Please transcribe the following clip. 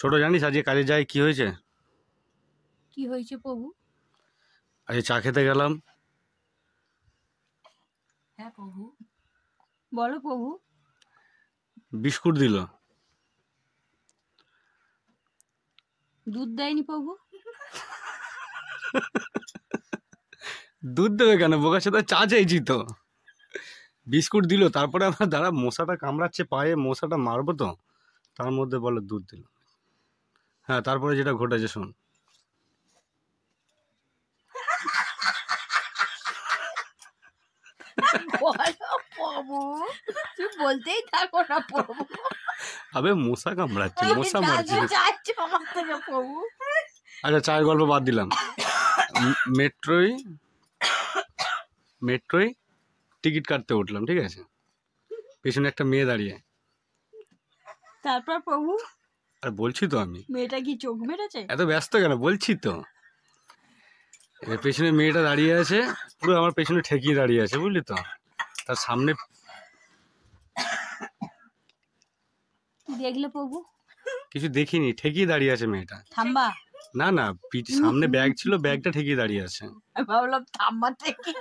ছোট জানিস আজকে কাজে যাই কি হয়েছে? কি হয়েছে প্রভু? আজকে চা খেতে গেলাম। হ্যাঁ প্রভু, বলো প্রভু। বিস্কুট দিল। দুধ দেয়নি প্রভু? দুধ দেবে কেন, বোকার সাথে চা চাইছি তো। বিস্কুট দিল, তারপরে আমার দাঁড়া মশাটা কামড়াচ্ছে পায়ে, মশাটা মারবো তো, তার মধ্যে বলে দুধ দিল। হ্যাঁ, তারপরে যেটা ঘটেছে শোন। বলো প্রভু, তুই বলতেই থাকো না প্রভু। আবে মশা কামড়াচ্ছে, মশা মারছে। চাইছো আমার থেকে প্রভু? আচ্ছা, চায়ের গল্প বাদ দিলাম। মেট্রোয় টিকিট কাটতে উঠলাম, ঠিক আছে, পেছনে একটা মেয়ে দাঁড়িয়ে। তারপর প্রভু? আর বলছি তো আমি। মেয়েটা কি চোখ মেরেছে? এত ব্যস্ত কেন, বলছি তো। এবার পেছনে মেয়েটা দাঁড়িয়ে আছে, পুরো আমার পেছনে ঠেকিয়ে দাঁড়িয়ে আছে, বুঝলি তো। তার সামনে দেখলে প্রভু? কিছু দেখিনি, ঠেকিয়ে দাঁড়িয়ে আছে মেয়েটা। থাম্বা? না না, সামনে ব্যাগ ছিল, ব্যাগটা ঠেকিয়ে দাঁড়িয়ে আছে। ভাবলাম থাম্বা থেকে